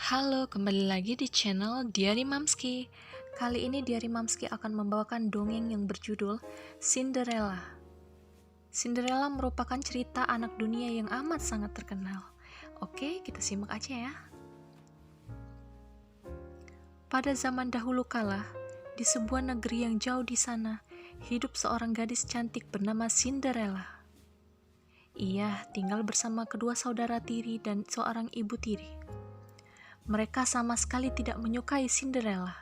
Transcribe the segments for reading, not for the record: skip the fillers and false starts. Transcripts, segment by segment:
Halo, kembali lagi di channel Diary Mamski. Kali ini Diary Mamski akan membawakan dongeng yang berjudul Cinderella. Cinderella merupakan cerita anak dunia yang amat sangat terkenal. Oke, kita simak aja ya. Pada zaman dahulu kala, di sebuah negeri yang jauh di sana, hidup seorang gadis cantik bernama Cinderella. Ia tinggal bersama kedua saudara tiri dan seorang ibu tiri. Mereka sama sekali tidak menyukai Cinderella.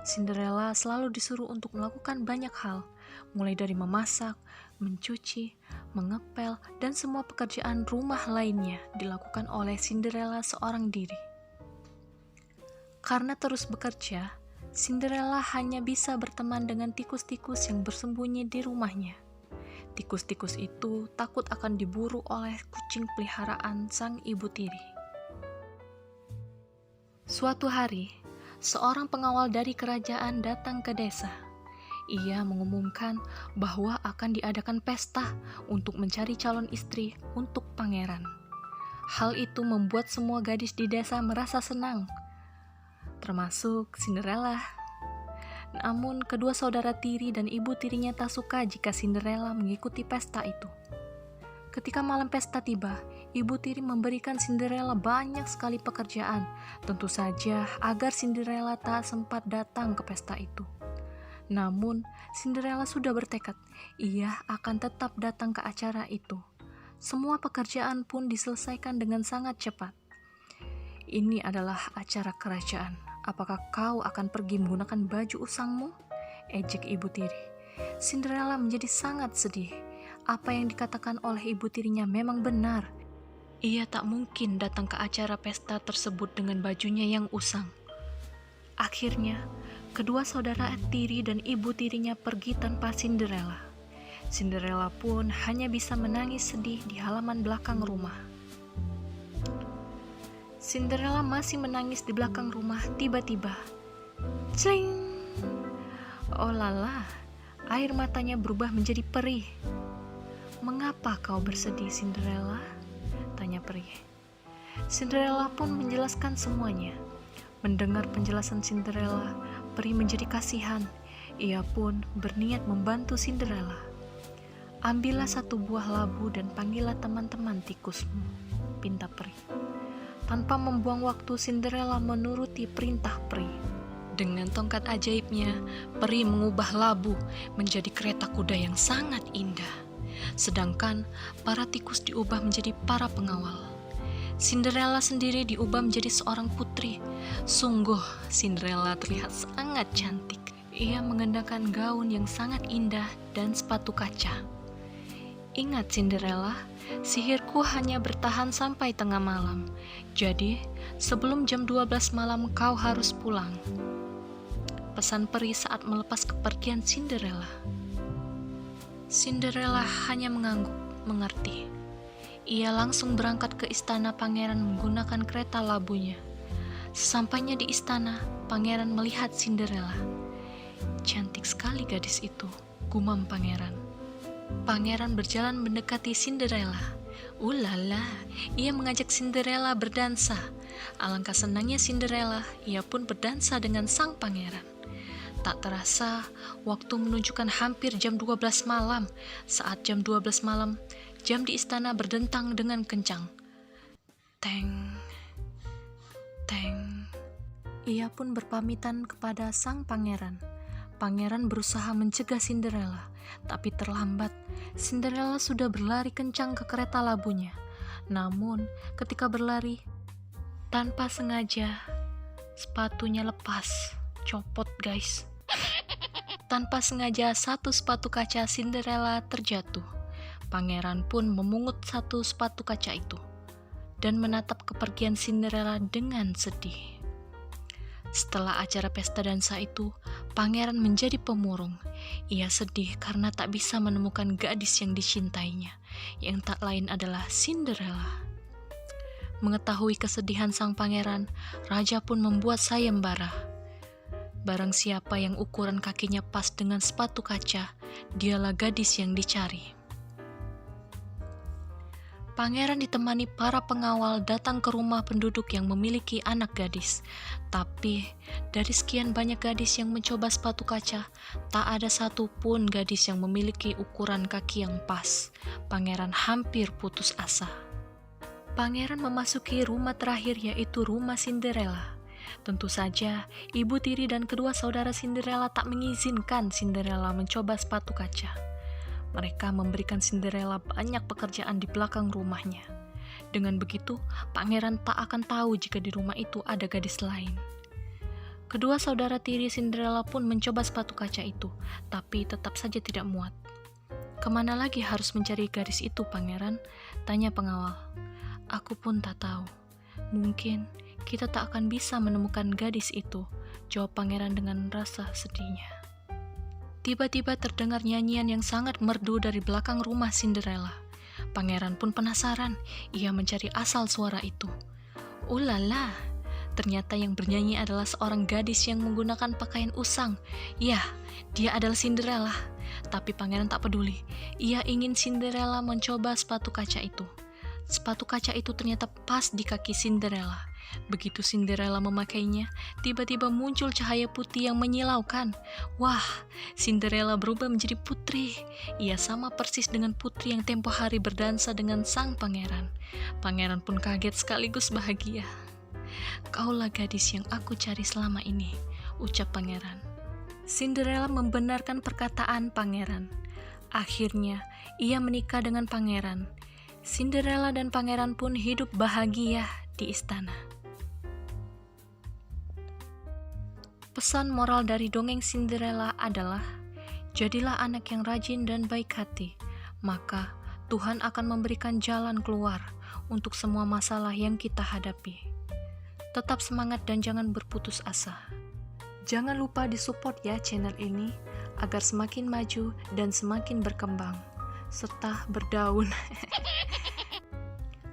Cinderella selalu disuruh untuk melakukan banyak hal, mulai dari memasak, mencuci, mengepel, dan semua pekerjaan rumah lainnya dilakukan oleh Cinderella seorang diri. Karena terus bekerja, Cinderella hanya bisa berteman dengan tikus-tikus yang bersembunyi di rumahnya. Tikus-tikus itu takut akan diburu oleh kucing peliharaan sang ibu tiri. Suatu hari, seorang pengawal dari kerajaan datang ke desa. Ia mengumumkan bahwa akan diadakan pesta untuk mencari calon istri untuk pangeran. Hal itu membuat semua gadis di desa merasa senang, termasuk Cinderella. Namun, kedua saudara tiri dan ibu tirinya tak suka jika Cinderella mengikuti pesta itu. Ketika malam pesta tiba, ibu tiri memberikan Cinderella banyak sekali pekerjaan, tentu saja agar Cinderella tak sempat datang ke pesta itu. Namun, Cinderella sudah bertekad, ia akan tetap datang ke acara itu. Semua pekerjaan pun diselesaikan dengan sangat cepat. Ini adalah acara kerajaan. Apakah kau akan pergi menggunakan baju usangmu? Ejek ibu tiri. Cinderella menjadi sangat sedih. Apa yang dikatakan oleh ibu tirinya memang benar. Ia tak mungkin datang ke acara pesta tersebut dengan bajunya yang usang. Akhirnya, kedua saudara tiri dan ibu tirinya pergi tanpa Cinderella. Cinderella pun hanya bisa menangis sedih di halaman belakang rumah. Cinderella masih menangis di belakang rumah, tiba-tiba, cling! Oh lala, air matanya berubah menjadi perih. "Mengapa kau bersedih, Cinderella?" tanya peri. Cinderella pun menjelaskan semuanya. Mendengar penjelasan Cinderella, peri menjadi kasihan. Ia pun berniat membantu Cinderella. "Ambillah satu buah labu dan panggillah teman-teman tikusmu," pinta peri. Tanpa membuang waktu, Cinderella menuruti perintah peri. Dengan tongkat ajaibnya, peri mengubah labu menjadi kereta kuda yang sangat indah. Sedangkan para tikus diubah menjadi para pengawal. Cinderella sendiri diubah menjadi seorang putri. Sungguh, Cinderella terlihat sangat cantik. Ia mengenakan gaun yang sangat indah dan sepatu kaca. "Ingat Cinderella, sihirku hanya bertahan sampai tengah malam. Jadi, sebelum jam 12 malam kau harus pulang," pesan peri saat melepas kepergian Cinderella. Cinderella hanya mengangguk, mengerti. Ia langsung berangkat ke istana pangeran menggunakan kereta labunya. Sesampainya di istana, pangeran melihat Cinderella. "Cantik sekali gadis itu," gumam pangeran. Pangeran berjalan mendekati Cinderella. Ulala, ia mengajak Cinderella berdansa. Alangkah senangnya Cinderella, ia pun berdansa dengan sang pangeran. Tak terasa, waktu menunjukkan hampir jam 12 malam. Saat jam 12 malam, jam di istana berdentang dengan kencang. Teng, teng. Ia pun berpamitan kepada sang pangeran. Pangeran berusaha mencegah Cinderella, tapi terlambat. Cinderella sudah berlari kencang ke kereta labunya. Namun, ketika berlari, tanpa sengaja, sepatunya lepas. Copot guys. Tanpa sengaja satu sepatu kaca Cinderella terjatuh. Pangeran pun memungut satu sepatu kaca itu dan menatap kepergian Cinderella dengan sedih. Setelah acara pesta dansa itu, pangeran menjadi pemurung. Ia sedih karena tak bisa menemukan gadis yang dicintainya, yang tak lain adalah Cinderella. Mengetahui kesedihan sang pangeran, raja pun membuat sayembara. Barang siapa yang ukuran kakinya pas dengan sepatu kaca, dialah gadis yang dicari. Pangeran ditemani para pengawal datang ke rumah penduduk yang memiliki anak gadis. Tapi, dari sekian banyak gadis yang mencoba sepatu kaca, tak ada satupun gadis yang memiliki ukuran kaki yang pas. Pangeran hampir putus asa. Pangeran memasuki rumah terakhir, yaitu rumah Cinderella. Tentu saja, ibu tiri dan kedua saudara Cinderella tak mengizinkan Cinderella mencoba sepatu kaca. Mereka memberikan Cinderella banyak pekerjaan di belakang rumahnya. Dengan begitu, pangeran tak akan tahu jika di rumah itu ada gadis lain. Kedua saudara tiri Cinderella pun mencoba sepatu kaca itu, tapi tetap saja tidak muat. "Kemana lagi harus mencari gadis itu, pangeran?" tanya pengawal. "Aku pun tak tahu. Mungkin kita tak akan bisa menemukan gadis itu," jawab pangeran dengan rasa sedihnya. Tiba-tiba terdengar nyanyian yang sangat merdu dari belakang rumah Cinderella. Pangeran pun penasaran, ia mencari asal suara itu. Ulala, ternyata yang bernyanyi adalah seorang gadis yang menggunakan pakaian usang. Ya, dia adalah Cinderella. Tapi pangeran tak peduli, ia ingin Cinderella mencoba sepatu kaca itu. Sepatu kaca itu ternyata pas di kaki Cinderella. Begitu Cinderella memakainya, tiba-tiba muncul cahaya putih yang menyilaukan. Wah, Cinderella berubah menjadi putri. Ia sama persis dengan putri yang tempo hari berdansa dengan sang pangeran. Pangeran pun kaget sekaligus bahagia. "Kaulah gadis yang aku cari selama ini," ucap pangeran. Cinderella membenarkan perkataan pangeran. Akhirnya, ia menikah dengan pangeran. Cinderella dan pangeran pun hidup bahagia di istana. Pesan moral dari dongeng Cinderella adalah, jadilah anak yang rajin dan baik hati, maka Tuhan akan memberikan jalan keluar untuk semua masalah yang kita hadapi. Tetap semangat dan jangan berputus asa. Jangan lupa disupport ya channel ini, agar semakin maju dan semakin berkembang, serta berdaun.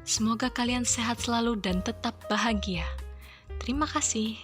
Semoga kalian sehat selalu dan tetap bahagia. Terima kasih.